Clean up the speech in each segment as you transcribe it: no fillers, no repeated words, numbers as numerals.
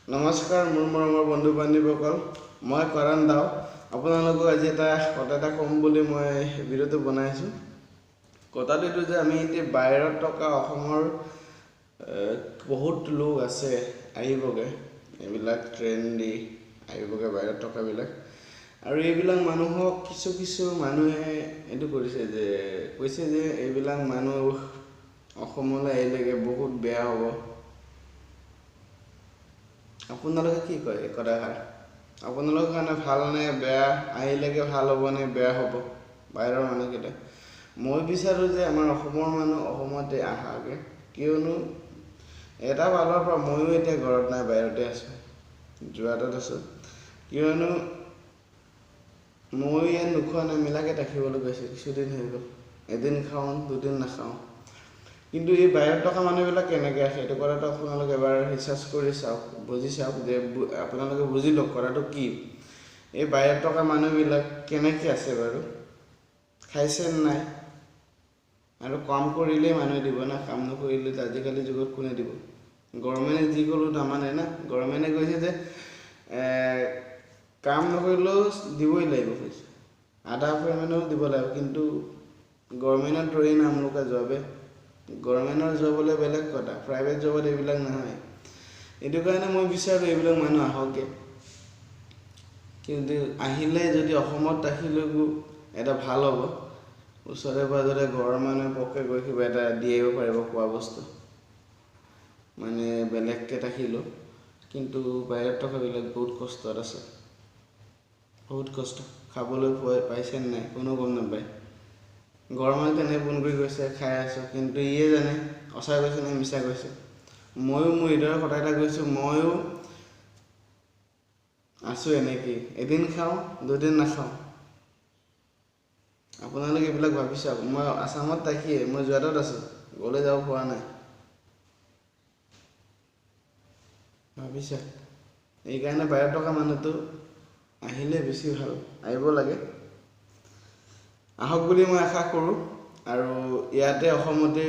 নমস্কাৰ মোৰ মৰমৰ বন্ধু বান্ধৱীসকল, মই কৰণ দাও। আপোনালোকক আজি কথা এটা ক'ম বুলি মই ভিডিঅ'টো বনাইছোঁ। কথাটো এইটো যে আমি এতিয়া বাহিৰত থকা অসমৰ বহুত লোক আছে আহিবগৈ, এইবিলাক ট্ৰেইন দি আহিবগৈ বাহিৰত থকাবিলাক। আৰু এইবিলাক মানুহক কিছু মানুহে এইটো কৈছে যে এইবিলাক মানুহ অসমলৈ আহিলেগৈ বহুত বেয়া হ'ব। আপোনালোকে কি কয় এই কথাষাৰ? আপোনালোকৰ কাৰণে ভাল নে বেয়া? আহিলেগে ভাল হ'ব নে বেয়া হ'ব বাহিৰৰ মানুহকেইটা? মই বিচাৰোঁ যে আমাৰ অসমৰ মানুহ অসমতে আহাকে, কিয়নো এটা ফালৰ পৰা ময়ো এতিয়া ঘৰত নাই, বাহিৰতে আছোঁ, যোৰহাটত আছোঁ। কিয়নো মই ইয়াত নোখোৱা নেমেলাকৈ থাকিবলৈ গৈছোঁ, কিছুদিন হৈ গ'ল। এদিন খাওঁ, দুদিন নাখাওঁ। কিন্তু এই বাহিৰত থকা মানুহবিলাক কেনেকৈ আছে এইটো কথাটো আপোনালোকে এবাৰ ৰিচাৰ্চ কৰি চাওক, বুজি চাওক, যে আপোনালোকে বুজি লওক কথাটো কি। এই বাহিৰত থকা মানুহবিলাক কেনেকৈ আছে বাৰু, খাইছে নাই? আৰু কাম কৰিলেই মানুহে দিব না, কাম নকৰিলে আজিকালি যুগত কোনে দিব? গভৰ্ণমেণ্টে যি ক'লেও নামানে না। গভৰ্ণমেণ্টে কৈছে যে কাম নকৰিলেও দিবই লাগিব পইচা, আধা পে'মেণ্টও দিব লাগিব। কিন্তু গভৰ্ণমেণ্টত থৰি না আমলোকে জবে, গভৰ্ণমেণ্টৰ জব হ'লে বেলেগ কথা, প্ৰাইভেট জবত এইবিলাক নহয়। এইটো কাৰণে মই বিচাৰোঁ এইবিলাক মানুহ আহকে। কিন্তু আহিলে যদি অসমত আহিলেও এটা ভাল হ'ব, ওচৰে পাঁজৰে ঘৰৰ মানুহে পকে গৈ কিবা এটা দি আহিব পাৰিব, খোৱা বস্তু, মানে বেলেগকৈ থাকিলেও। কিন্তু বাহিৰত থকাবিলাক বহুত কষ্টত আছে, বহুত কষ্ট। খাবলৈ পাইছে নাই কোনো গম নাপায়। ঘৰৰ মানুহ তেনেকৈ ফোন কৰি কৈছে খাই আছোঁ, কিন্তু ইয়ে জানে সঁচা কৈছে নে মিছা কৈছে। ময়ো মোৰ হৃদয়ৰ কথা এটা কৈছোঁ, ময়ো আছোঁ এনেকেই, এদিন খাওঁ দুদিন নাখাওঁ। আপোনালোকে এইবিলাক ভাবি চাওক। মই আছামত থাকিয়ে মই যোৰহাটত আছোঁ, গ'লে যাব পৰা নাই। ভাবিছা? এইকাৰণে বাহিৰত থকা মানুহটো আহিলে বেছি ভাল, আহিব লাগে, আহক বুলি মই আশা কৰোঁ। আৰু ইয়াতে অসমতে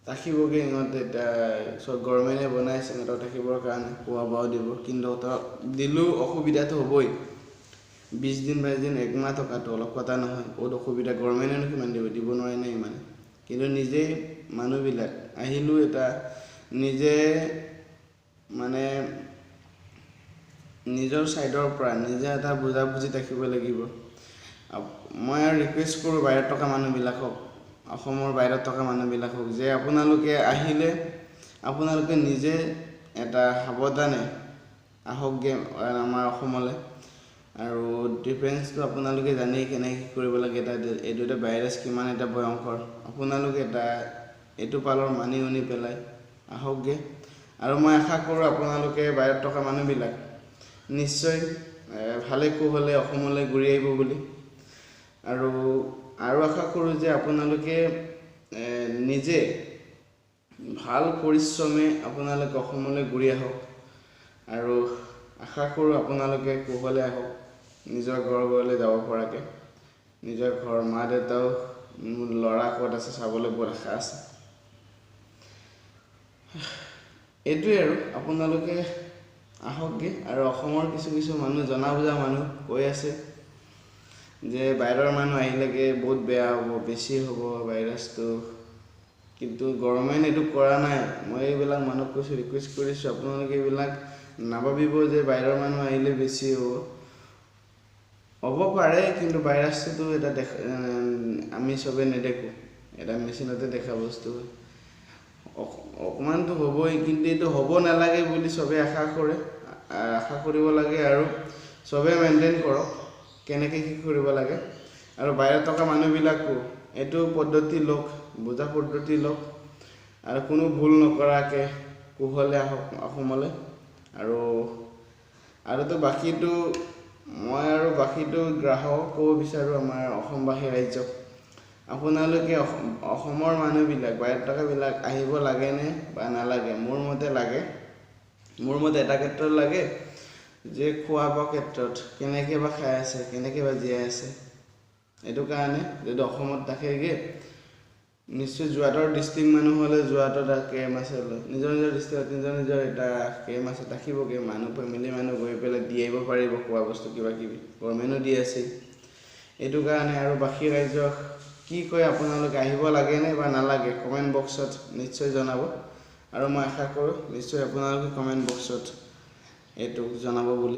থাকিবগৈ সিহঁতে। এতিয়া চব গভৰ্ণমেণ্টে বনাইছে সিহঁতক থাকিবৰ কাৰণে, খোৱা বোৱাও দিব। কিন্তু দিলেও অসুবিধাটো হ'বই। 20 দিন 22 দিন একমাহ থকাটো অলপ কথা নহয়, বহুত অসুবিধা। গভৰ্ণমেণ্টেনো কিমান দিব নোৱাৰে নে ইমান। কিন্তু নিজেই মানুহবিলাক আহিলেও এটা নিজে মানে নিজৰ ছাইডৰ পৰা নিজে এটা বুজাবুজি থাকিব লাগিব। মই আৰু ৰিকুৱেষ্ট কৰোঁ বাহিৰত থকা মানুহবিলাকক, অসমৰ বাহিৰত থকা মানুহবিলাকক, যে আপোনালোকে আহিলে আপোনালোকে নিজে এটা সাৱধানে আহকগৈ আমাৰ অসমলৈ। আৰু ডিফেন্সটো আপোনালোকে জানেই কেনেকৈ কৰিব লাগে। এইটো এটা ভাইৰাছ কিমান এটা ভয়ংকৰ, আপোনালোকে এইটো পালৰ মানি শুনি পেলাই আহকগৈ। আৰু মই আশা কৰোঁ আপোনালোকে বাহিৰত থকা মানুহবিলাক নিশ্চয় ভালে কুশলে অসমলৈ ঘূৰি আহিব বুলি। আৰু আশা কৰোঁ যে আপোনালোকে নিজে ভাল পৰিশ্ৰমে আপোনালোকে অসমলৈ ঘূৰি আহক। আৰু আশা কৰোঁ আপোনালোকে কুশলে আহক, নিজৰ ঘৰলৈ যাব পৰাকৈ। নিজৰ ঘৰ মা দেউতাও, মোৰ ল'ৰা ক'ত আছে চাবলৈ বহুত আশা আছে। এইটোৱেই আৰু, আপোনালোকে আহকগৈ। আৰু অসমৰ কিছু মানুহ, জনা বুজা মানুহ কৈ আছে যে বাহিৰৰ মানুহ আহিলেগৈ বহুত বেয়া হ'ব, বেছি হ'ব ভাইৰাছটো। কিন্তু গভৰ্ণমেণ্টে এইটো কৰা নাই। মই এইবিলাক মানুহক কৈছোঁ, ৰিকুৱেষ্ট কৰিছোঁ, আপোনালোকে এইবিলাক নাভাবিব যে বাহিৰৰ মানুহ আহিলে বেছি হ'ব পাৰে। কিন্তু ভাইৰাছটোতো এটা আমি চবেই নেদেখোঁ, এটা মেচিনতে দেখা বস্তু। অকণমানতো হ'বই, কিন্তু এইটো হ'ব নালাগে বুলি চবেই আশা কৰিব লাগে। আৰু চবেই মেইনটেইন কৰক কেনেকৈ কি কৰিব লাগে। আৰু বাহিৰত থকা মানুহবিলাকো এইটো পদ্ধতি লওক, বুজা পদ্ধতি লওক, আৰু কোনো ভুল নকৰাকৈ কুশলে আহক অসমলৈ। আৰুতো বাকীটো গ্ৰাহকক ক'ব বিচাৰোঁ, আমাৰ অসমবাসী ৰাইজক, আপোনালোকে অসমৰ মানুহবিলাক, বাহিৰত থকাবিলাক আহিব লাগেনে বা নালাগে? মোৰ মতে লাগে। মোৰ মতে এটা ক্ষেত্ৰত লাগে যে খোৱা বোৱা ক্ষেত্ৰত কেনেকৈ বা খাই আছে, কেনেকৈ বা জীয়াই আছে। এইটো কাৰণে যদি অসমত থাকেগৈ নিশ্চয় যোৰহাটৰ ডিষ্ট্ৰিক্ট মানুহ হ'লে যোৰহাটত কেম আছে নিজৰ নিজৰ ডিষ্ট্ৰিক্টত নিজৰ এটা কেম আছে থাকিব কেম মানুহ ফেমিলি মানুহ গৈ পেলাই দি আহিব পাৰিব খোৱা বস্তু কিবা কিবি গভৰ্ণমেণ্টো দি আছে এইটো কাৰণে আৰু বাকী ৰাইজক কি কয় আপোনালোকে আহিব লাগেনে বা নালাগে কমেণ্ট বক্সত নিশ্চয় জনাব আৰু মই আশা কৰোঁ নিশ্চয় আপোনালোকে কমেণ্ট বক্সত এইটো জনাব বুলি